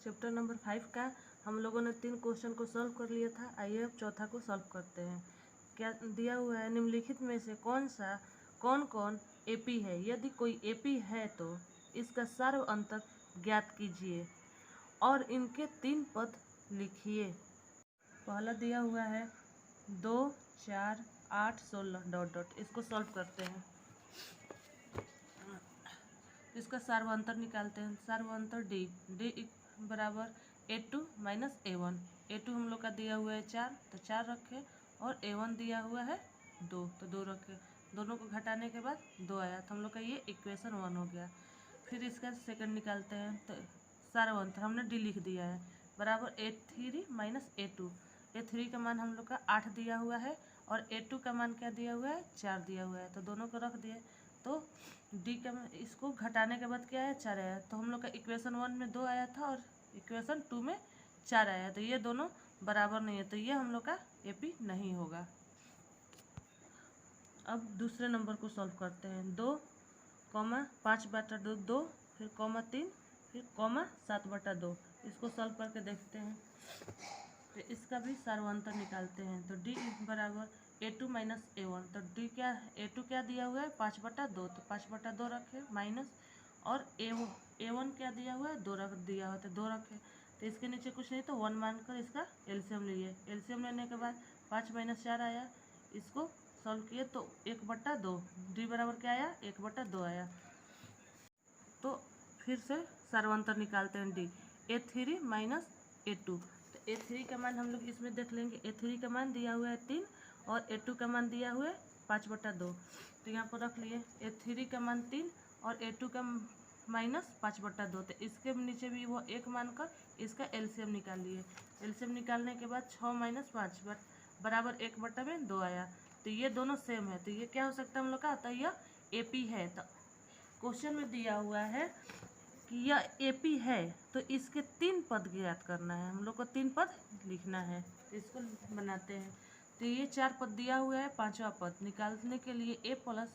Chapter number 5 का हम लोगों ने 3 क्वेश्चन को सॉल्व कर लिया था। आइए अब चौथा को सॉल्व करते हैं। क्या दिया हुआ है, निम्नलिखित में से कौन कौन एपी है। यदि कोई एपी है तो इसका सार्व अंतर ज्ञात कीजिए और इनके 3 पद लिखिए। पहला दिया हुआ है 2, 4, 8, 16 डॉट डॉट। इसको सॉल्व करते हैं। इसका सार्वंतर निकालते हैं। सार्वंतर डी बराबर A2 माइनस A1। A2 हम लोग का दिया हुआ है 4, तो 4 रखे, और A1 दिया हुआ है 2, तो 2 रखे। दोनों को घटाने के बाद 2 आया, तो हम लोग का ये इक्वेशन 1 हो गया। फिर इसका सेकंड निकालते हैं, तो सार्वंतर हमने डी लिख दिया है बराबर A3 माइनस A2। A3 का मान हम लोग का 8 दिया हुआ है और A2 का मान क्या दिया हुआ है, 4 दिया हुआ है, तो दोनों को रख दिए। तो डी का इसको घटाने के बाद क्या है, 4 आया। तो हम लोग का इक्वेशन 1 में 2 आया था और इक्वेशन 2 में 4 आया, तो ये दोनों बराबर नहीं है, तो ये हम लोग का एपी नहीं होगा। अब दूसरे नंबर को सॉल्व करते हैं। 2, 5/2, 2, फिर 3, फिर 7/2। इसको सॉल्व करके देखते हैं, तो इसका भी सार्वंतर निकालते हैं। तो डी बराबर A2 माइनस A1। तो डी क्या, A2 क्या दिया हुआ है, 5/2, तो 5/2 रखे माइनस, और A1 क्या दिया हुआ है, 2 रख दिया हुआ, तो 2 रखे। तो इसके नीचे कुछ नहीं, तो 1 मानकर इसका एलसीएम लिए। एलसीएम लेने के बाद 5 माइनस 4 आया, इसको सॉल्व किए तो 1/2। डी बराबर क्या आया, 1/2 आया। तो फिर से सार्वंतर निकालते हैं। D A3 minus A2। तो A3 का मान हम लोग इसमें देख लेंगे। A3 का मान दिया हुआ है 3 और A2 का मान दिया हुआ है 5/2। तो यहाँ पर रख लिए A3 का मान 3 और A2 का माइनस 5/2। तो इसके नीचे भी वो 1 मानकर इसका एलसीएम निकाल लिए। एलसीएम निकालने के बाद 6 माइनस 5 बराबर 1/2 आया। तो ये दोनों सेम है, तो ये क्या हो सकता है हम लोग का, तो यह एपी है। तो क्वेश्चन में दिया हुआ है कि यह एपी है, तो इसके 3 पद ज्ञात करना है। हम लोग को 3 पद लिखना है, तो इसको बनाते हैं। तो ये 4 पद दिया हुआ है, 5वां पद निकालने के लिए A प्लस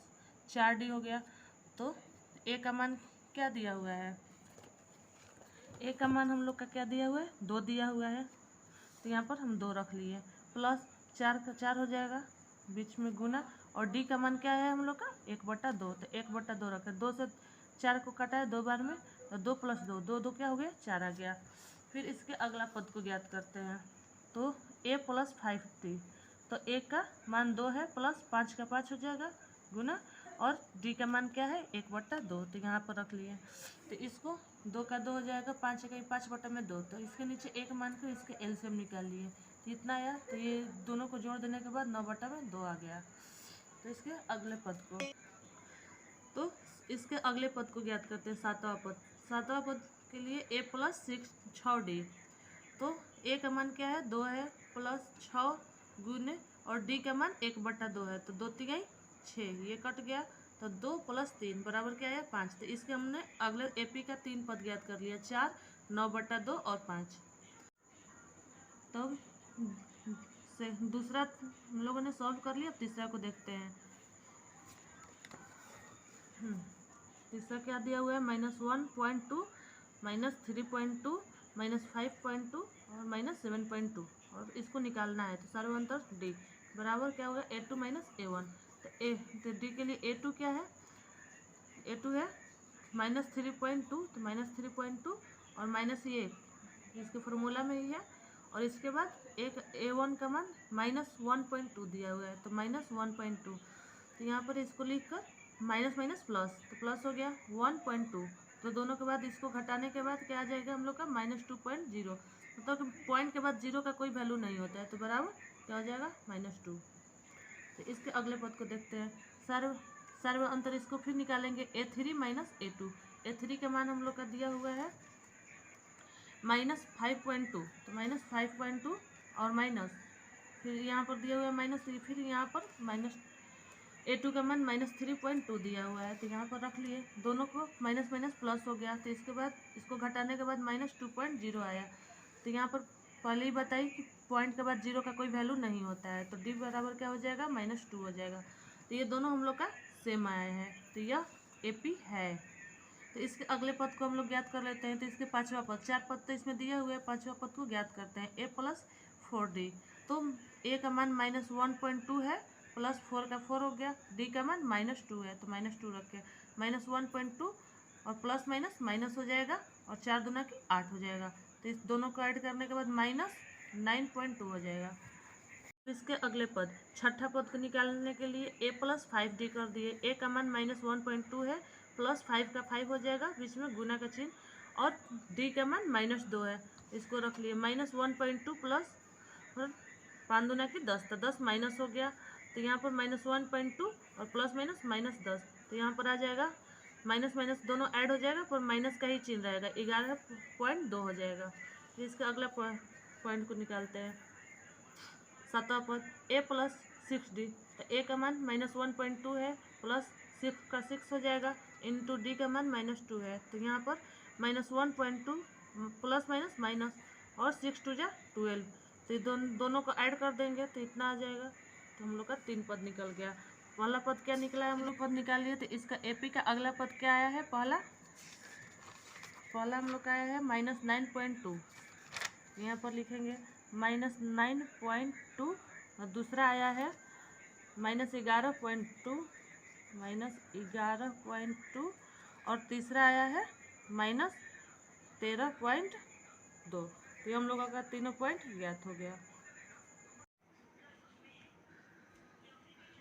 4D हो गया। तो A का मान क्या दिया हुआ है, A का मान हम लोग का क्या दिया हुआ है, 2 दिया हुआ है, तो यहाँ पर हम 2 रख लिए, प्लस 4 का 4 हो जाएगा, बीच में गुना, और डी का मान क्या है हम लोग का, 1/2। तो 1/2 रखे, 2 से 4 को काटा है 2 बार में, तो 2 + 2, 2 2 क्या हो गया, 4 आ गया। फिर इसके अगला पद को ज्ञात करते हैं। तो A + 5D। तो A का मान 2 है, प्लस 5 का 5 हो जाएगा गुना, और डी का मान क्या है, 1/2, तो यहाँ पर रख लिए। तो इसको 2 का 2 हो जाएगा, 5 का 5/2। तो इसके नीचे 1 मानकर इसके एलसीएम निकाल लिए, तो इतना आया। तो ये दोनों को जोड़ देने के बाद 9/2 आ गया। तो इसके अगले पद को ज्ञात करते हैं। 7वां पद। 7वां पद के लिए A + 6D। तो A का मान क्या है, 2 है, प्लस 6 गुने, और D का मान 1/2 है, तो 2 3 6, ये कट गया, तो 2 + 3 बराबर क्या है, 5। तो इसके हमने अगले एपी का 3 पद ज्ञात कर लिया, 4, 9/2 और 5। तब से दूसरा हम लोगों ने सॉल्व कर लिया। अब तीसरा को देखते हैं। तीसरा क्या दिया हुआ है, -1.2, -3.2, -5.2 और -7.2, और इसको निकालना है। तो सार्वंतर डी बराबर क्या होगा, A2 माइनस A1। तो डी के लिए A2 क्या है, A2 है -3.2, तो -3.2 और माइनस ये इसके फॉर्मूला में ही है, और इसके बाद एक A1 का मान -1.2 दिया हुआ है, तो -1.2। तो यहाँ पर इसको लिख कर माइनस माइनस प्लस, तो प्लस हो गया 1.2। तो दोनों के बाद इसको घटाने के बाद क्या आ जाएगा हम लोग का, -2.0। मतलब पॉइंट के बाद 0 का कोई वैल्यू नहीं होता है, तो बराबर क्या हो जाएगा, -2। तो इसके अगले पद को देखते हैं। सर्व अंतर इसको फिर निकालेंगे, A3 माइनस A2। A3 का मान हम लोग का दिया हुआ है -5.2, तो -5.2 और माइनस, फिर यहाँ पर दिया हुआ है माइनस, फिर यहाँ पर माइनस। A2 का मान -3.2 दिया हुआ है, तो यहाँ पर रख लिए। दोनों को माइनस माइनस प्लस हो गया, तो इसके बाद इसको घटाने के बाद -2.0 आया। तो यहाँ पर पहले ही बताई कि पॉइंट के बाद 0 का कोई वैल्यू नहीं होता है, तो डी बराबर क्या हो जाएगा, -2 हो जाएगा। तो ये दोनों हम लोग का सेम आया है, तो यह एपी है। तो इसके अगले पद को हम लोग ज्ञात कर लेते हैं। तो इसके पांचवा पद, 4 पद तो इसमें दिया हुआ है, पांचवा पद को ज्ञात करते हैं। a प्लस 4d, तो a का मान -1.2 है, प्लस 4 का 4 हो गया, d का मान -2 है तो -2 रखे, -1.2 और प्लस माइनस माइनस हो जाएगा और 4 दूना की 8 हो जाएगा। तो इस दोनों को ऐड करने के बाद -9.2 हो जाएगा। इसके अगले पद, छठा पद को निकालने के लिए a प्लस 5d कर दिए। a का मान -1.2 है, प्लस 5 का 5 हो जाएगा, बीच में गुना का चिन्ह, और d का मान -2 है, इसको रख लिए। -1.2 प्लस 5 दूना की 10, तो 10 माइनस हो गया, तो यहाँ पर -1.2 और प्लस माइनस -10, तो यहाँ पर आ जाएगा माइनस माइनस दोनों ऐड हो जाएगा, पर माइनस का ही चिन्ह रहेगा, 11.2 हो जाएगा। फिर इसका अगला पॉइंट को निकालते हैं। सातवां पद, a प्लस 6d, तो a का मान -1.2 है, प्लस 6 का 6 हो जाएगा, इंटू d का मान -2 है, तो यहाँ पर -1.2 प्लस माइनस माइनस और 6 2 जा 12, तो ये दोनों को ऐड कर देंगे तो इतना आ जाएगा। तो हम लोग का 3 पद निकल गया। पहला पद क्या निकला है, हम लोग पद निकाल लिए। तो इसका AP का अगला पद क्या आया है, पहला हम लोग का आया है -9.2, यहाँ पर लिखेंगे -9.2, और दूसरा आया है -11.2 और तीसरा आया है -13.2। तो हम लोगों का तीनों पॉइंट ज्ञात हो गया।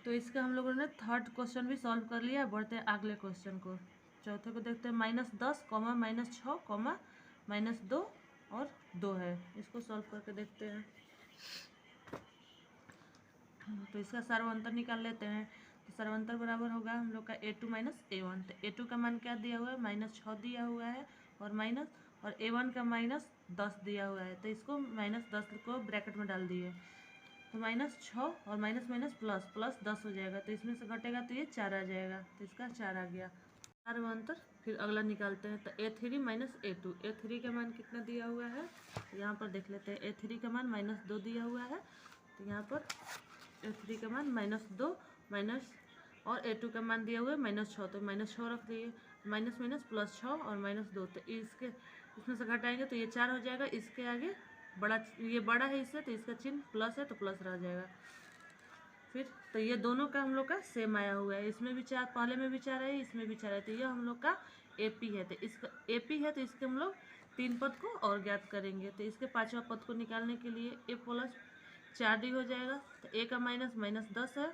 तो इसका हम लोगों ने थर्ड क्वेश्चन भी सॉल्व कर लिया। बढ़ते हैं अगले क्वेश्चन को, चौथे को देखते हैं। -10, -6, -2 और 2 है, इसको सॉल्व करके देखते हैं। तो इसका सर्वांतर निकाल लेते हैं। तो सर्वांतर बराबर होगा हम लोग का a2 - a1। तो a2 का मान क्या दिया हुआ है, -6 दिया हुआ है, और a1 का -10 दिया हुआ है, तो इसको -10 को ब्रैकेट में डाल दिए, तो -6 और माइनस माइनस प्लस 10 हो जाएगा, तो इसमें से घटेगा तो ये 4 आ जाएगा, तो इसका 4 आ गया सर्वांतर। फिर अगला निकालते हैं। तो a3 - a2, a3 का मान कितना दिया हुआ है, यहाँ पर देख लेते हैं। a3 का मान -2 दिया हुआ है, तो यहाँ पर a3 का मान -2 माइनस, और a2 का मान दिया हुआ है -6, तो -6 रख दिए, माइनस माइनस प्लस 6 और -2, तो इसमें से घटाएंगे तो ये 4 हो जाएगा। इसके आगे ये बड़ा है इससे, तो इसका चिन्ह प्लस है, तो प्लस रह जाएगा। फिर तो ये दोनों का हम लोग का सेम आया हुआ है, इसमें भी 4, पहले में भी 4 है, इसमें भी 4 है, तो ये हम लोग का AP है। तो इसका AP है, तो इसके हम लोग 3 पद को और ज्ञात करेंगे। तो इसके पांचवा पद को निकालने के लिए a प्लस 4d हो जाएगा। तो a का माइनस 10 है,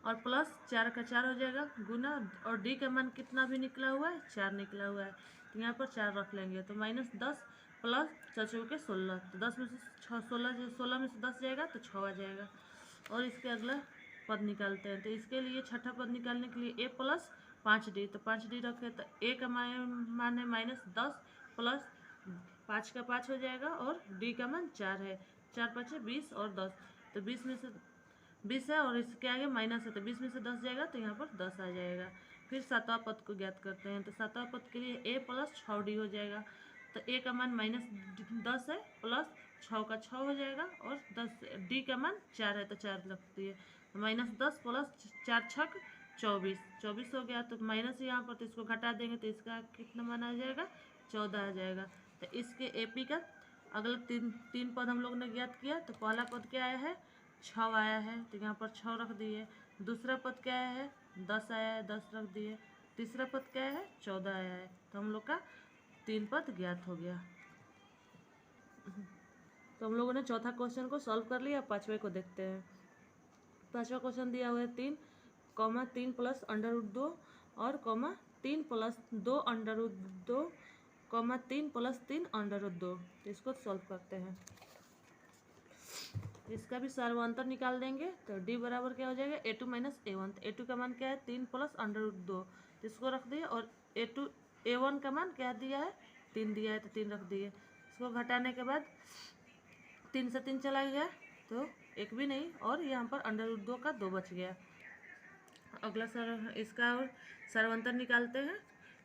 और प्लस 4 का 4 हो जाएगा, गुना, और d का मान कितना भी निकला हुआ है, 4 निकला हुआ है, तो यहाँ पर 4 रख लेंगे। तो -10 प्लस 4 के 16, तो 10 में से 16 में से 10 जाएगा, तो 6 आ जाएगा। और इसके अगला पद निकालते हैं। तो इसके लिए छठा पद निकालने के लिए a प्लस 5d, तो 5d रखे, तो a का मान है -10 प्लस 5 का 5 हो जाएगा, और d का मान 4 है, 4 5 20 और 10, तो 20 में से 20 है, और इसके आगे माइनस है, तो 20 में से 10 जाएगा, तो यहाँ पर 10 आ जाएगा। फिर सातवां पद को ज्ञात करते हैं। तो सातवां पद के लिए a प्लस 6d हो जाएगा। तो a का मान -10 है, प्लस 6 का 6 हो जाएगा, और 10 d का मान 4 है, तो 4 रख दिए, -10 प्लस 4 छक 24 हो गया, तो माइनस यहाँ पर, तो इसको घटा देंगे, तो इसका कितना मान आ जाएगा, 14 आ जाएगा। तो इसके AP का अगला तीन पद हम लोग ने ज्ञात किया। तो पहला पद क्या आया है, 6 आया है, तो यहाँ पर 6 रख दिए। दूसरा पद क्या आया है, 10 आया है, 10 रख दिए। तीसरा पद क्या है, 14 आया है, तो हम लोग का 3 पद ज्ञात हो गया। तो हम लोगों ने चौथा क्वेश्चन को सॉल्व कर लिया। पांचवे को देखते हैं। पांचवा क्वेश्चन दिया हुआ है 3, 3 प्लस √2 और 3 प्लस 2 √2, 3 प्लस 3 √2। तो इसको सॉल्व करते हैं। इसका भी सर्वांतर निकाल देंगे। तो d बराबर क्या हो जाएगा, a2 - a1। तो a2 का मान क्या है, 3 प्लस √2, तो इसको रख दिए, और a1 का मान क्या दिया है, 3 दिया है, तो 3 रख दिए। इसको घटाने के बाद 3 से 3 चला गया, तो एक भी नहीं, और यहाँ पर √2 का 2 बच गया। अगला इसका और सर्वांतर निकालते हैं।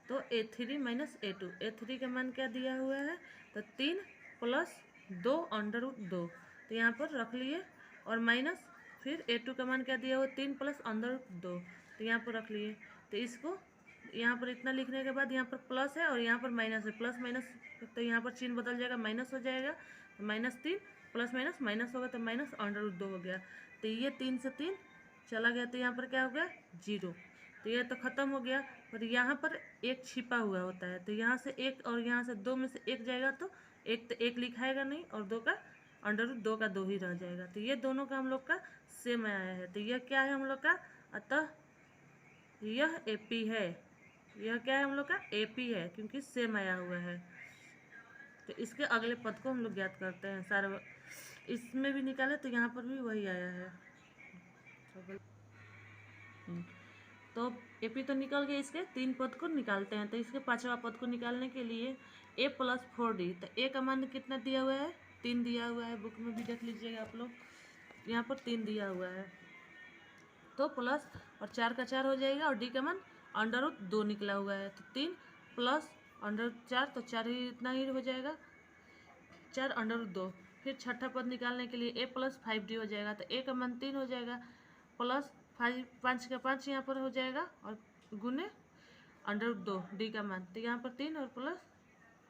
तो a3 - a2, a3 का मान क्या दिया हुआ है, तो 3 प्लस 2 √2, तो यहाँ पर रख लिए, और माइनस, फिर a2 का मान क्या दिया हुआ, 3 प्लस √2, तो यहाँ पर रख लिए। तो इसको यहाँ पर इतना लिखने के बाद यहाँ पर प्लस है और यहाँ पर माइनस है, प्लस माइनस तो यहाँ पर चिन्ह बदल जाएगा, माइनस हो जाएगा, तो -3 प्लस माइनस माइनस होगा तो माइनस √2 हो गया। तो ये 3 से 3 चला गया, तो यहाँ पर क्या हो गया 0। तो ये तो ख़त्म हो गया। और यहाँ पर एक छिपा हुआ होता है, तो यहाँ से एक और यहाँ से 2 में से एक जाएगा, तो एक तो एक लिखाएगा नहीं और 2 का √2 का 2 ही रह जाएगा। तो ये दोनों का हम लोग का सेम आया है। तो यह क्या है हम लोग का, अतः यह AP है। यह क्या है हम लोग का AP है, क्योंकि सेम आया हुआ है। तो इसके अगले पद को हम लोग ज्ञात करते हैं। सारे इसमें भी निकाले तो यहाँ पर भी वही आया है। तो AP तो निकल गए, इसके 3 पद को निकालते हैं। तो इसके 5वां पद को निकालने के लिए A + 4D, तो A का मान कितना दिया हुआ है 3 दिया हुआ है, बुक में भी देख लीजिएगा आप लोग, यहाँ पर 3 दिया हुआ है। तो प्लस और 4 का 4 हो जाएगा, और D का मान √2 निकला हुआ है, तो 3 प्लस √4 तो 4 ही इतना ही हो जाएगा, 4 √2। फिर छठा पद निकालने के लिए A + 5D हो जाएगा, तो A का मान 3 हो जाएगा, प्लस 5 का 5 यहाँ पर हो जाएगा और गुने √2 D का मान, तो यहाँ पर 3 और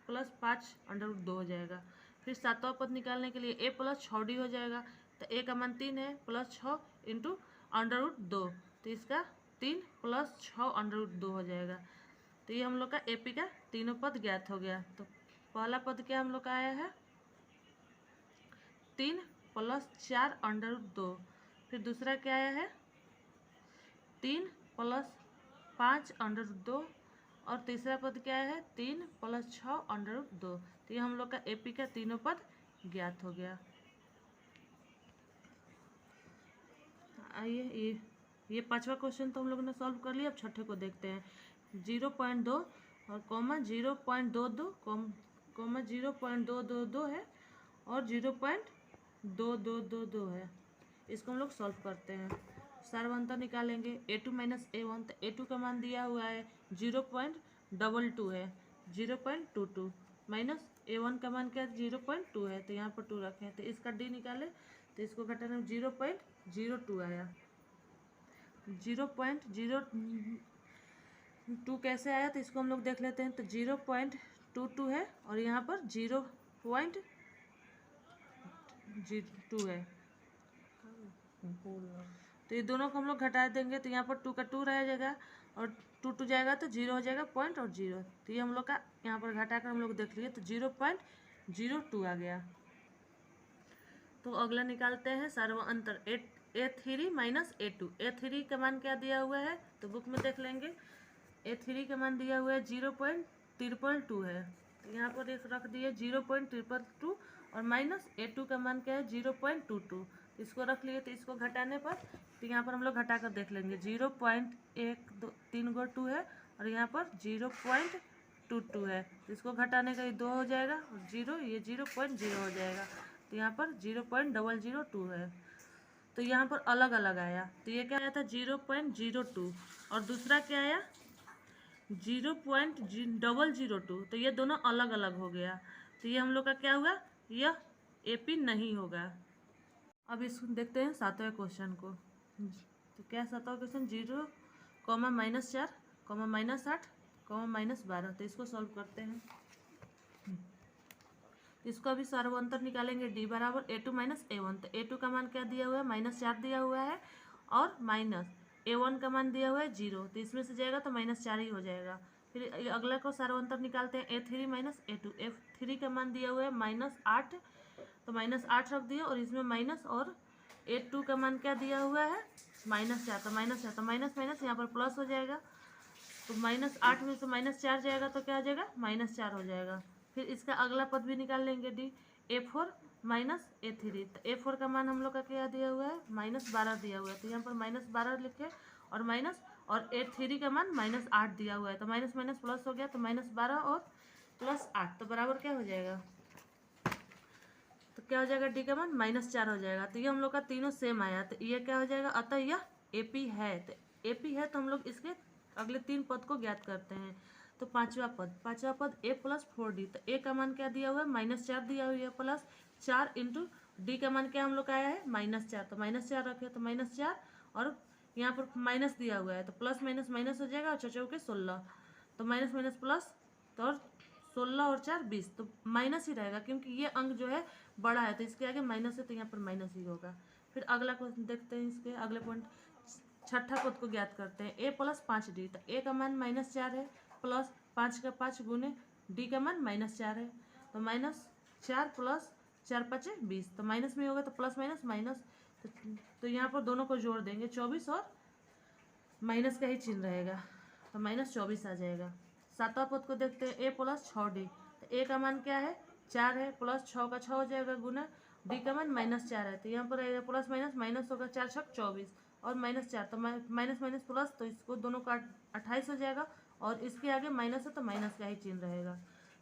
प्लस 5 √2 हो जाएगा। फिर सातवां पद निकालने के लिए A + 6D हो जाएगा, तो A का मान 3 है, प्लस 6 इंटू √2, तो इसका 3 प्लस 6 √2 हो जाएगा। तो ये हम लोग का AP का तीनों पद ज्ञात हो गया। तो पहला पद क्या हम लोग का आया है 3 प्लस 4 √2। फिर दूसरा क्या आया है 3 प्लस 5 √2, और तीसरा पद क्या है 3 प्लस 6 √2। तो ये हम लोग का AP का तीनों पद ज्ञात हो गया। आइए ये 5वां क्वेश्चन तो हम लोगों ने सॉल्व कर लिया। अब छठे को देखते हैं। 0.2 और कॉमा 0.22 कॉमा 0.222 है और 0.2222 है। इसको हम लोग सॉल्व करते हैं। सारवंतर निकालेंगे A2 - A1, तो A2 का मान दिया हुआ है 0.22 है, 0.22 माइनस A1 का मान क्या है 0.2 है, तो यहाँ पर 2 रखें। तो इसका D निकाले तो इसको घटाने में 0.02 आया। 0.02 कैसे आया तो इसको हम लोग देख लेते हैं। तो 0.22 है और यहाँ पर 0.02 है, तो ये दोनों को हम लोग घटा देंगे, तो यहाँ पर 2 का 2 रह जाएगा और 2 जाएगा तो 0 हो जाएगा, पॉइंट और 0। तो ये हम लोग का यहाँ पर घटा कर हम लोग देख लिए तो 0.02 आ गया। तो अगला निकालते हैं सार्वअंतर A3 - A2। A3 का मान क्या दिया हुआ है तो बुक में देख लेंगे। A3 का मान दिया हुआ है 0.2 है, तो यहाँ पर एक रख दिए 0.2 और माइनस A2 का मान क्या है 0.22, इसको रख लिए। तो इसको घटाने पर तो यहाँ पर हम लोग घटा कर देख लेंगे 0.123 गो 2 है और यहाँ पर 0.22 है, इसको घटाने का ये 2 हो जाएगा और 0 ये 0.0 हो जाएगा, तो यहाँ पर 0.002 है। तो यहाँ पर अलग अलग आया, तो ये क्या आया था 0.02 और दूसरा क्या आया 0.002, तो ये दोनों अलग अलग हो गया। तो ये हम लोग का क्या हुआ, यह AP नहीं होगा। अब इसको देखते हैं सातवें क्वेश्चन को। तो क्या सातवां क्वेश्चन 0, -4, -8, -12। तो इसको सॉल्व करते हैं। इसको अभी सार्वअंतर निकालेंगे D बराबर A2 - A1। तो A2 का मान क्या दिया हुआ है -4 दिया हुआ है और माइनस A1 का मान दिया हुआ है 0, तो इसमें से जाएगा तो -4 ही हो जाएगा। फिर अगला को सार्वअंतर निकालते हैं A3 - A2। A3 का मान दिया हुआ है -8, तो -8 रख दिए और इसमें माइनस, और A2 का मान क्या दिया हुआ है -4, तो -4 तो माइनस माइनस यहाँ पर प्लस हो जाएगा, तो -8 में से -4 जाएगा तो क्या हो जाएगा -4 हो जाएगा। फिर इसका अगला पद भी निकाल लेंगे D A4 - A3। तो A4 का मान हम लोग का क्या दिया हुआ है -12 दिया हुआ है, तो यहाँ पर -12 लिखे और माइनस, और A3 का मान -8 दिया हुआ है, तो माइनस माइनस प्लस हो गया, तो -12 और +8 तो बराबर क्या हो जाएगा, तो क्या हो जाएगा D का मान -4 हो जाएगा। तो ये हम लोग का तीनों सेम आया, तो ये क्या हो जाएगा, अतः यह AP है। तो AP है तो हम लोग इसके अगले 3 पद को ज्ञात करते हैं। तो पांचवा पद A + 4D। तो A का मान क्या दिया हुआ है -4 दिया हुआ है, प्लस 4 इंटू D का मान क्या हम लोग का आया है -4, तो -4 रखे तो -4 और यहाँ पर माइनस दिया हुआ है तो प्लस माइनस माइनस हो जाएगा और 6 चौके 16, तो माइनस माइनस प्लस, तो और 16 और 4 20, तो माइनस ही रहेगा क्योंकि ये अंक जो है बड़ा है तो इसके आगे माइनस है तो यहाँ पर माइनस ही होगा। फिर अगला क्वेश्चन देखते हैं, इसके अगले पॉइंट छठा पद को ज्ञात करते हैं। a प्लस 5d, तो a का मान -4 है, प्लस 5 का 5 गुने d का मान -4 है, तो -4 प्लस 4 5 20, तो माइनस में होगा तो प्लस माइनस माइनस, तो यहाँ पर दोनों को जोड़ देंगे 24 और माइनस का ही चिन्ह रहेगा तो -24 आ जाएगा। सातवां पद को देखते हैं, a प्लस 6d, तो a का मान क्या है 4 है, प्लस 6 का 6 हो जाएगा गुना d का मान -4 है, तो यहाँ पर आएगा प्लस माइनस माइनस होगा 4 6 24 और -4, तो माइनस माइनस प्लस, तो इसको दोनों का 28 हो जाएगा और इसके आगे माइनस है तो माइनस का ही चिन्ह रहेगा।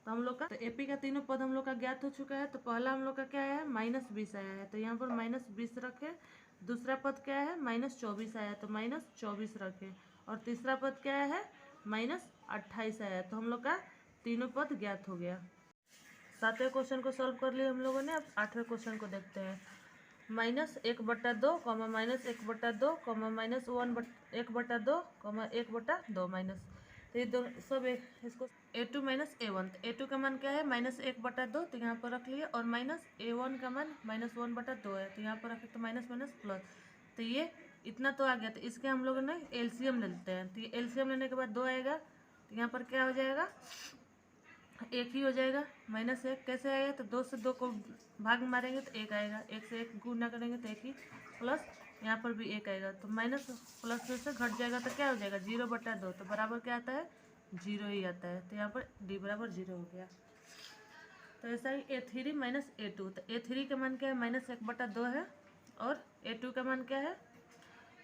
तो हम लोग का तो एपी का तीनों पद हम लोग का ज्ञात हो चुका है। तो पहला हम लोग का क्या है -20 आया है, तो यहाँ पर -20 रखे। दूसरा पद क्या है -24 आया, तो -24 रखे। और तीसरा पद क्या है -28 आया, तो हम लोग का तीनों पद ज्ञात हो गया। सातवें क्वेश्चन को सॉल्व कर लिए हम लोगों ने। अब आठवें क्वेश्चन को देखते हैं। -1/2, -1/2, -1/2, -1/2 माइनस, तो ये दोनों सब इसको a2 - a1, तो a2 का मान क्या है -1/2, तो यहाँ पर रख लिए, और -a1 का मान -1/2 है, तो यहाँ पर रखे, तो माइनस माइनस प्लस, तो ये इतना तो आ गया। तो इसके हम लोग ने एलसीएम ले लेते हैं, तो ये एलसीएम लेने के बाद 2 आएगा, तो यहाँ पर क्या हो जाएगा एक ही हो जाएगा। -1 कैसे आएगा, तो 2 से 2 को भाग मारेंगे तो 1 आएगा, 1 से 1 गुना करेंगे तो 1 ही, प्लस यहाँ पर भी 1 आएगा, तो माइनस प्लस से घट जाएगा तो क्या हो जाएगा 0/2, तो बराबर क्या आता है 0 ही आता है, तो यहाँ पर d बराबर 0 हो गया। तो ऐसा ही a3 - a2, तो a3 का मान क्या है -1/2 है और a2 का मान क्या है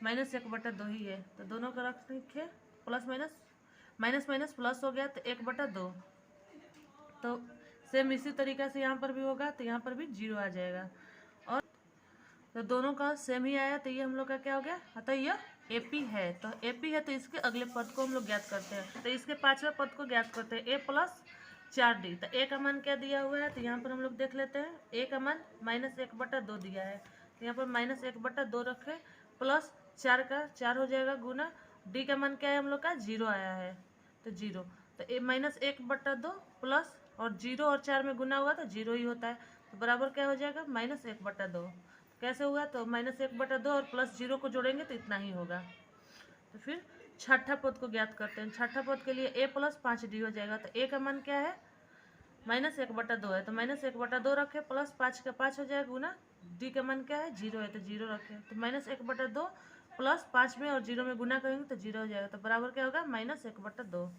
-1/2 ही है, तो दोनों का रख रखे, plus minus minus minus plus हो गया तो 1/2, तो सेम इसी तरीक़ा से यहाँ पर भी होगा, तो यहाँ पर भी 0 आ जाएगा। और तो दोनों का सेम ही आया, तो ये हम लोग का क्या हो गया, अतः यह एपी है। तो एपी है तो इसके अगले पद को हम लोग ज्ञात करते हैं। तो इसके पांचवें पद को ज्ञात करते हैं, a प्लस 4d, तो a का मान क्या दिया हुआ है, तो यहाँ पर हम लोग देख लेते हैं। a का मान -1/2 दिया है, तो यहाँ पर -1/2 रखे, प्लस 4 का 4 हो जाएगा गुना, d का मान क्या है हम लोग का 0 आया है, तो 0, तो -1/2 प्लस और 0 और 4 में गुना हुआ तो 0 ही होता है, तो बराबर क्या हो जाएगा -1/2। कैसे हुआ, तो -1/2 और प्लस 0 को जोड़ेंगे तो इतना ही होगा। तो फिर छठा पद को ज्ञात करते हैं। छठा पद के लिए a प्लस 5d हो जाएगा, तो a का मान क्या है -1/2 है, तो -1/2 रखे, प्लस 5 का 5 हो जाएगा गुना, d का मान क्या है 0 है, तो 0 रखे, तो -1/2 प्लस 5 में और 0 में गुना करेंगे तो 0 हो जाएगा, तो बराबर क्या होगा -1/2।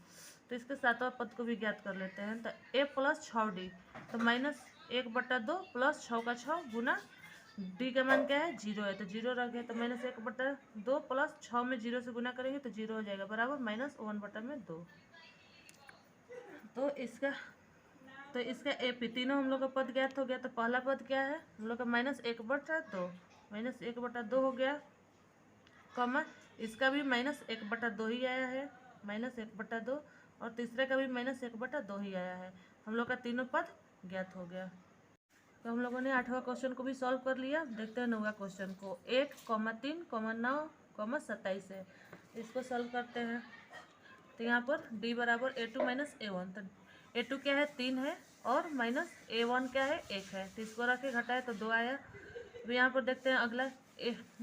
तो इसके सातवां पद को भी ज्ञात कर लेते हैं। तो a प्लस 6d, तो -1/2 प्लस 6 का 6 गुना d का मान क्या है 0 है, तो 0 रखे, तो -1/2 प्लस 6 में 0 से गुना करेंगे तो 0 हो जाएगा, बराबर -1/2। तो इसका एपी तीनों हम लोग का पद ज्ञात हो गया। तो पहला पद क्या है हम लोग का -1/2 हो गया, कॉमा इसका भी -1/2 ही आया है, -1/2, और तीसरे का भी -1/2 ही आया है। हम लोग का तीनों पद ज्ञात हो गया। तो हम लोगों ने 8वां क्वेश्चन को भी सॉल्व कर लिया। देखते हैं 9वां क्वेश्चन को। 1, 3, 9, 27 है, इसको सॉल्व करते हैं। तो यहाँ पर d बराबर a2 - a1, तो a2 क्या है 3 है और -a1 क्या है 1 है, तो इसको रखे घटाए तो 2 आया। अब यहाँ पर देखते हैं अगला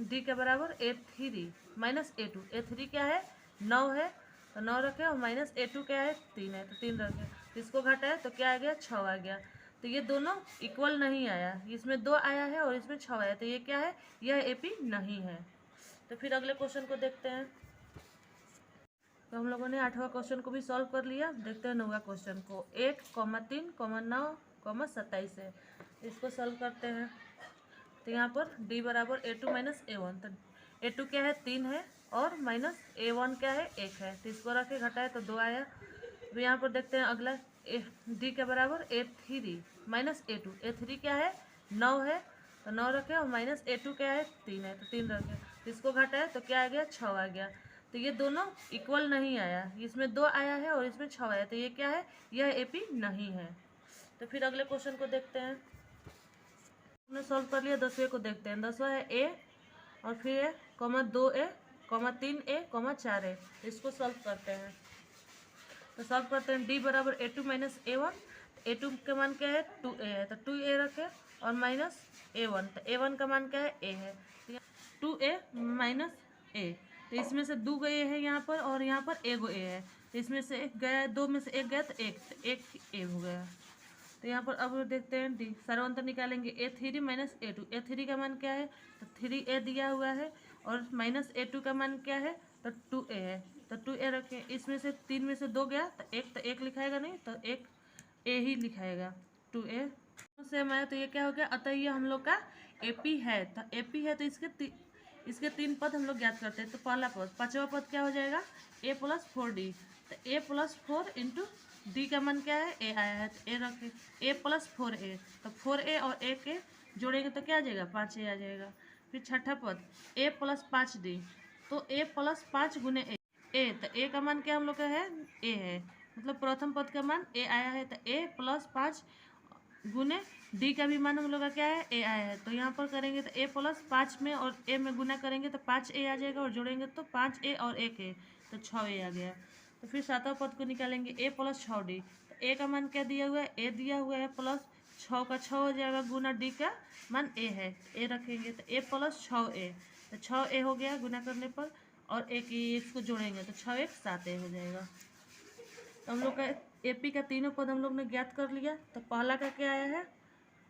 d के बराबर a3 - a2, a3 क्या है 9 है, तो 9 रखे, और -a2 क्या है 3 है, तो 3 रखे, तो इसको घटाए तो क्या आ गया 6 आ गया। तो ये दोनों इक्वल नहीं आया, इसमें 2 आया है और इसमें 6 आया, तो ये क्या है यह एपी नहीं है। तो फिर अगले क्वेश्चन को देखते हैं। तो हम लोगों ने 8वां क्वेश्चन को भी सॉल्व कर लिया। देखते हैं 9वां क्वेश्चन को। 1, 3, 9, 27 है, इसको सॉल्व करते हैं। तो यहाँ पर d बराबर a2 - a1, तो a2 क्या है 3 है और -a1 क्या है 1 है, तो इसको रखे घटाए तो 2 आया। अब यहाँ पर देखते हैं अगला d के बराबर a3 - a2, a3 क्या है 9 है, तो 9 रखे, और -a2 क्या है 3 है, तो 3 रखे, तो इसको घटाए तो क्या आ गया 6 आ गया। तो ये दोनों इक्वल नहीं आया, इसमें 2 आया है और इसमें 6 आया, तो ये क्या है यह एपी नहीं है। तो फिर अगले क्वेश्चन को देखते हैं। हमने सॉल्व कर लिया। 10वें को देखते हैं। 10वां है a और फिर है 2a comma 3a comma 4a। इसको सॉल्व करते हैं। तो सॉल्व करते हैं। d बराबर a2 माइनस a1। a2 का मान क्या है 2a है, तो 2a रखे और माइनस a1। तो a1 का मान क्या है a है, 2a माइनस a। तो इसमें से 2 गए हैं यहाँ पर और यहाँ पर एगो a है। तो इसमें से एक गया, 2 में से एक गया तो एक a हो गया। तो यहाँ पर अब देखते हैं डी सर्वांतर निकालेंगे। a3 minus a2। a3 का मान क्या है तो 3a दिया हुआ है और माइनस a2 का मान क्या है तो 2a है। तो 2a रखें। इसमें से 3 में से 2 गया तो एक लिखाएगा नहीं, तो एक a ही लिखाएगा। 2a सेम आया तो ये क्या हो गया, अतः ये हम लोग का AP है। तो AP है तो इसके 3 पद हम लोग ज्ञात करते हैं। तो पहला पद, पांचवा पद क्या हो जाएगा a प्लस 4d। तो a प्लस 4 इंटू डी का मान क्या है a आया है, तो a रखे। a प्लस 4a, तो 4a और a के जोड़ेंगे तो क्या आ जाएगा 5a आ जाएगा। फिर छठा पद a प्लस 5d, तो a प्लस 5 गुने a। तो a का मान क्या हम लोग का है a है, मतलब प्रथम पद का मान a आया है। तो a प्लस 5 गुने डी का भी मान हम लोग का क्या है a आया है। तो यहाँ पर करेंगे तो a प्लस 5 में और a में गुना करेंगे तो 5a आ जाएगा और जोड़ेंगे तो 5a और 1a, तो 6a आ गया। तो फिर सातवां पद को निकालेंगे a प्लस 6d। तो a का मान क्या दिया हुआ है a दिया हुआ है, प्लस 6 का 6 हो जाएगा गुना डी का मान a है, a रखेंगे तो a प्लस 6a। तो 6a हो गया गुना करने पर, और एक इसको जोड़ेंगे तो 6 1 7a हो जाएगा। तो हम लोग का AP का तीनों पद हम लोग ने ज्ञात कर लिया। तो पहला का क्या आया है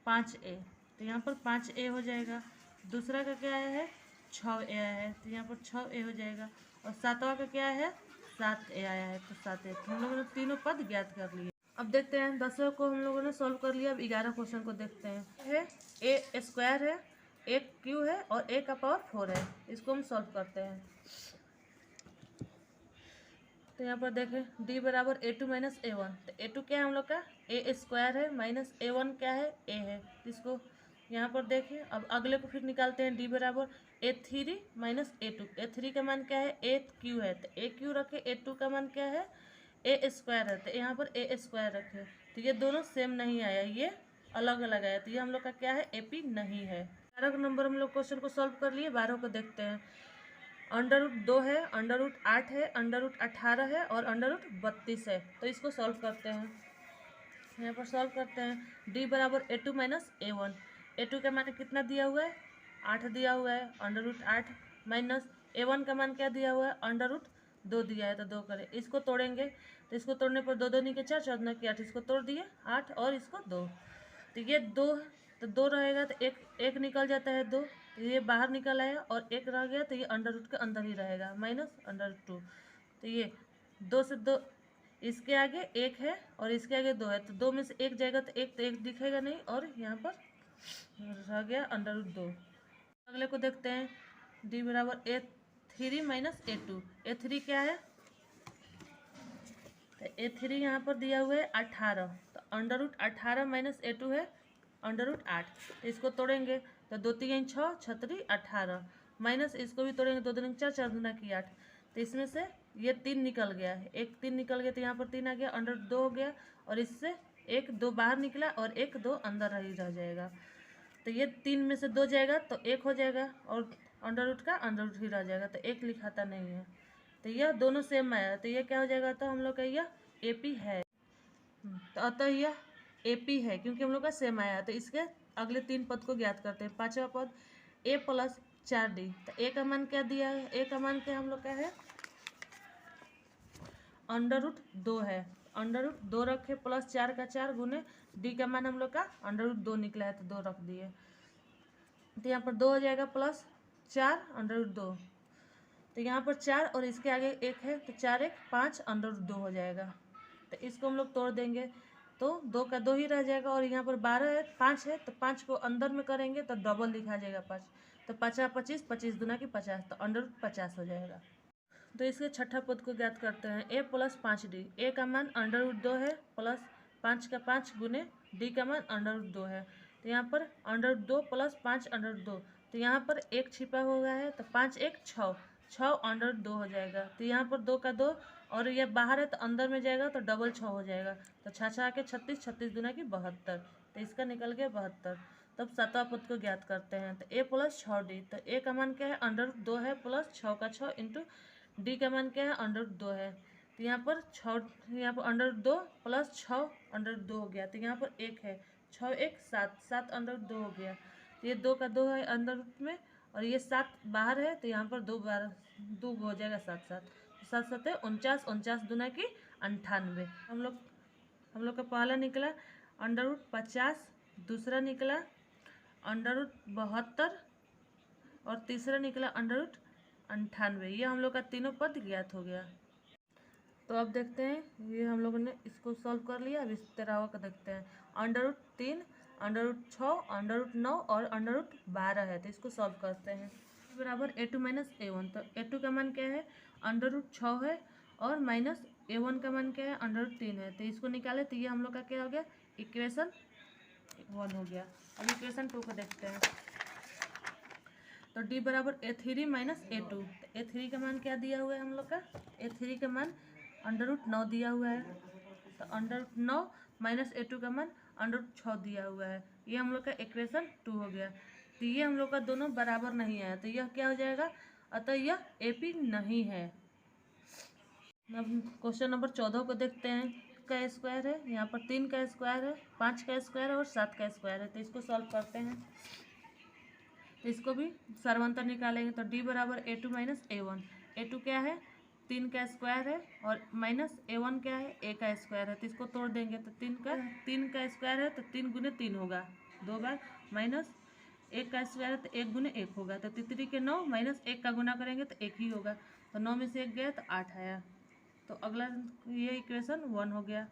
5a, तो यहाँ पर 5a हो जाएगा। दूसरा का क्या आया है 6a आया है, तो यहाँ पर 6a हो जाएगा। और सातवां का क्या है 7a आया है, तो 7a। तो हम लोगों ने तीनों पद ज्ञात कर लिए। अब देखते हैं 10 को हम लोगों ने सॉल्व कर लिया। अब 11 क्वेश्चन को देखते हैं। है a स्क्वायर है, एक q है और a का पावर 4 है। इसको हम सॉल्व करते हैं। तो यहाँ पर देखें d बराबर a2 माइनस a1। तो a2 क्या है हम लोग का a स्क्वायर है, माइनस a1 क्या है a है। इसको यहाँ पर देखें। अब अगले को फिर निकालते हैं। d बराबर a3 माइनस a2। a3 का मान क्या है a है, तो a रखे। a2 का मान क्या है a स्क्वायर है, तो यहाँ पर a स्क्वायर रखे। तो ये दोनों सेम नहीं आया, ये अलग अलग आया, तो ये हम लोग का क्या है AP नहीं है। 11 नंबर हम लोग क्वेश्चन को सॉल्व कर लिए। 12 को देखते हैं। √2 है, √8 है, √18 है और √32 है। तो इसको सॉल्व करते हैं। यहाँ पर सॉल्व करते हैं। d बराबर a2 माइनस a1। a2 का मान कितना दिया हुआ है 8 दिया हुआ है, √8 माइनस a1 का मान क्या दिया हुआ है √2 दिया है, तो 2 करें। इसको तोड़ेंगे तो इसको तोड़ने पर 2 2 के 4, 4 9 के 8। इसको तोड़ दिए 8 और इसको 2, तो ये 2, तो 2 रहेगा तो एक निकल जाता है 2, तो ये बाहर निकल आया और एक रह गया, तो ये अंडर रूट के अंदर ही रहेगा, माइनस √2। तो ये 2 से 2 इसके आगे 1 है और इसके आगे 2 है, तो 2 में से एक जाएगा तो एक दिखेगा नहीं और यहाँ पर रह गया √2। अगले को देखते हैं। d बराबर a3 माइनस a2। a3 क्या है तो a3 यहाँ पर दिया हुआ है 18, तो √18 माइनस a2 है √8। तो इसको तोड़ेंगे तो 2 3 6 6 18, माइनस इसको भी तोड़ेंगे 2 2 4, 4 2 की 8। तो इसमें से ये 3 निकल गया, एक 3 निकल गया, तो यहाँ पर 3 आ गया, √2 हो गया और इससे 1 2 बाहर निकला और 1 2 अंदर ही रह जाएगा। तो ये 3 में से 2 जाएगा तो 1 हो जाएगा और √ का √ ही रह जाएगा, तो 1 लिखाता नहीं है। तो यह दोनों सेम आया, तो ये क्या हो जाएगा, तो हम लोग का यह AP है। तो अतः यह AP है क्योंकि हम लोग का सेम आया। तो इसके अगले 3 पद को ज्ञात करते हैं। पांचवा पद a प्लस 4d। तो a का मान क्या दिया है, a का मान क्या हम लोग का है √2 है, √2 रखे प्लस 4 का 4 गुने d का मान हम लोग का √2 निकला है, तो 2 रख दिए। तो यहाँ पर 2 हो जाएगा प्लस 4 √2। तो यहाँ पर 4 और इसके आगे 1 है, तो 4 1 5 √2 हो जाएगा। तो इसको हम लोग तोड़ देंगे तो 2 का 2 ही रह जाएगा और यहाँ पर 12 है 5 है, तो 5 को अंदर में करेंगे तो डबल लिखा जाएगा 5, तो 5 25 25 दूना की 50, तो √50 हो जाएगा। तो इसके छठा पद को ज्ञात करते हैं। a plus 5d। a का मान √2 है प्लस 5 का 5 गुने d का मान √2 है। तो यहाँ पर √2 प्लस 5 √2, तो यहाँ पर 1 छिपा हुआ है, तो 5 1 6 6 √2 हो जाएगा। तो यहाँ पर 2 का 2 और यह बाहर है तो अंदर में जाएगा तो डबल 6 हो जाएगा, तो 6 6 के 36 36 दूना की 72, तो इसका निकल गया 72। तब सातवां पद को ज्ञात करते हैं। तो a प्लस 6d, तो a का मान क्या है √2 है प्लस 6 का 6 इंटू d का मान क्या है √2 है। तो यहाँ पर 6, यहाँ पर √2 प्लस 6 √2 हो गया। तो यहाँ पर 1 है, 6 1 7, 7 √2 हो गया। तो ये 2 का 2 है अंडर में और ये 7 बाहर है, तो यहाँ पर 2 बार 2 हो जाएगा 7 7, 7 7 है 49, 49 दूना की 98। हम लोग का पहला निकला √50, दूसरा निकला √72 और तीसरा निकला √98। ये हम लोग का तीनों पद ज्ञात हो गया। तो अब देखते हैं, ये हम लोगों ने इसको सॉल्व कर लिया। अब इस 13वां का देखते हैं। √3, √6, √9 और √12 है, तो इसको सॉल्व करते हैं। बराबर a2 माइनस a1, तो a2 का मान क्या है √6 है और माइनस a1 का मान क्या है √3 है। तो इसको निकाले तो ये हम लोग का क्या हो गया इक्वेशन 1 हो गया। अब इक्वेशन 2 को देखते हैं। तो d बराबर a3 माइनस a2, तो a3 का मान क्या दिया हुआ है हम लोग का, a3 का मान √9 दिया हुआ है। तो √9 माइनस a2 का मान √6 दिया हुआ है। ये हम लोग का इक्वेशन 2 हो गया। तो ये हम लोग का दोनों बराबर नहीं है, तो यह क्या हो जाएगा, अतः यह AP नहीं है। अब क्वेश्चन नंबर 14 को देखते हैं। का स्क्वायर है, यहाँ पर 3 का स्क्वायर है, 5 का स्क्वायर है और 7 का स्क्वायर है। तो इसको सॉल्व करते हैं। तो इसको भी सर्वांतर निकालेंगे। तो d बराबर a2 माइनस a1, a2 क्या है 3 का स्क्वायर है और माइनस a1 क्या है a का स्क्वायर है। तो इसको तोड़ देंगे तो 3 का स्क्वायर है तो 3 गुने 3 होगा 2 बार, माइनस 1 का स्क्वायर है तो 1 गुने 1 होगा। तो 3 के 9 माइनस 1 का गुना करेंगे तो 1 ही होगा। तो 9 में से 1 गया तो 8 आया। तो अगला ये इक्वेशन 1 हो गया।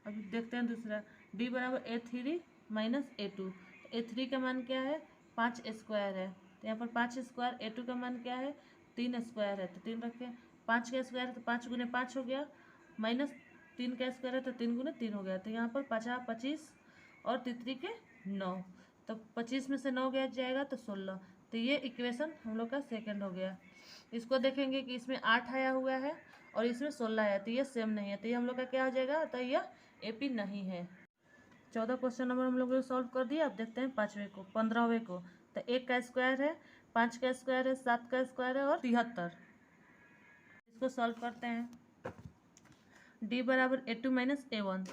अब देखते हैं दूसरा। d बराबर a3 माइनस a2, a3 का मान क्या है 5 स्क्वायर है। तो यहाँ पर 5 स्क्वायर, a2 का मान क्या है 3 स्क्वायर है। तो 3 रखें, 5 का स्क्वायर है तो 5 गुने 5 हो गया, माइनस 3 का स्क्वायर है तो 3 गुने 3 हो गया। तो यहाँ पर 5 25 और 3 के 9, तो 25 में से 9 गया जाएगा तो 16। तो ये इक्वेशन हम लोग का सेकंड हो गया। इसको देखेंगे कि इसमें 8 आया हुआ है और इसमें 16 है, तो ये सेम नहीं है। तो ये हम लोग का क्या हो जाएगा, तो यह AP नहीं है। 14 क्वेश्चन नंबर हम लोग ने सॉल्व कर दिया। अब देखते हैं 5वें को, 15वें को। तो 1 का स्क्वायर है, 5 का स्क्वायर है, 7 का स्क्वायर है और 73। इसको सॉल्व करते हैं। d बराबर a2 माइनस a1,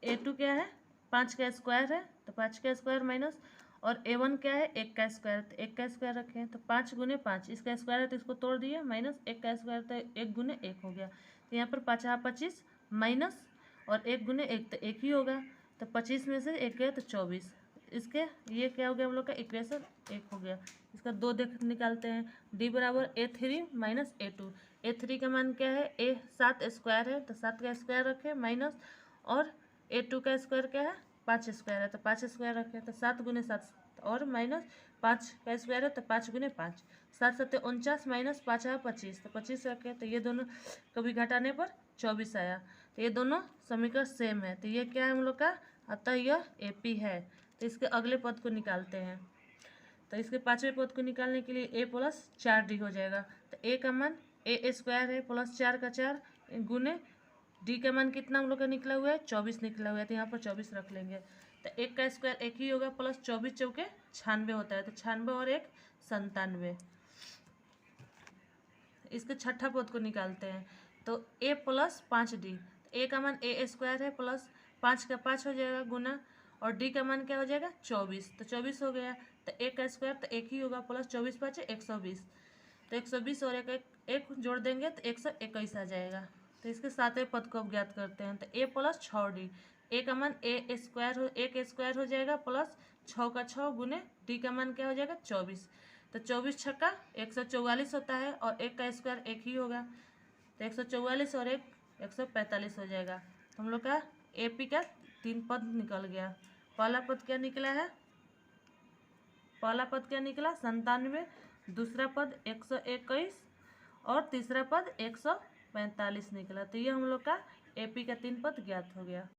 a2 क्या है 5 का स्क्वायर है तो 5 का स्क्वायर माइनस, और a1 क्या है 1 का स्क्वायर, तो 1 का स्क्वायर रखें तो 5 गुने 5, इसका स्क्वायर है तो इसको तोड़ दिए, माइनस 1 का स्क्वायर तो 1 गुने 1 हो गया। तो यहाँ पर 5 25 माइनस और 1 गुने 1 तो 1 ही होगा। तो 25 में से 1 गया तो 24। इसके ये क्या हो गया हम लोग का इक्वेशन 1 हो गया। इसका 2 देख निकालते हैं। d बराबर a3 माइनस a2, a3 का मान क्या है 7 स्क्वायर है तो 7 का स्क्वायर रखें, माइनस और a2 का स्क्वायर क्या है 5 स्क्वायर है तो 5 स्क्वायर रखें, तो 7 गुने 7 और माइनस 5 का स्क्वायर है तो 5 गुने 5, 7 7 49 माइनस 5 है 25, तो 25 रखें। तो ये दोनों कभी घटाने पर 24 आया। तो ये दोनों समीकरण सेम है, तो ये क्या है हम लोग का, अतः यह AP है। तो इसके अगले पद को निकालते हैं। तो इसके 5वें पद को निकालने के लिए a प्लस 4d हो जाएगा। तो a का मान a स्क्वायर है प्लस 4 का 4 गुने d का मान कितना हम लोग का निकला हुआ है 24 निकला हुआ है, तो यहाँ पर 24 रख लेंगे। तो 1 का स्क्वायर 1 ही होगा, प्लस 24 चौके 96 होता है, तो 96 और 1 97। इसके छठा पद को निकालते हैं। तो a प्लस 5d, a का मान a स्क्वायर है प्लस 5 का 5 हो जाएगा गुना, और d का मान क्या हो जाएगा 24, तो 24 हो गया। तो a का स्क्वायर तो 1 ही होगा, प्लस 24 5 120, तो 120 और 1 जोड़ देंगे तो 121 आ जाएगा। तो इसके 7वें पद को अब ज्ञात करते हैं। तो a प्लस 6d, a का मान a स्क्वायर हो जाएगा प्लस 6 का 6 गुने d का मान क्या हो जाएगा 24, तो 24 छक्का 144 होता है और 1 का स्क्वायर 1 ही होगा, तो 144 और 1 145 हो जाएगा। तो हम लोग का AP का 3 पद निकल गया। पहला पद क्या निकला है, पहला पद क्या निकला 97, दूसरा पद 121 और तीसरा पद 145 निकला। तो ये हम लोग का AP का 3 पद ज्ञात हो गया।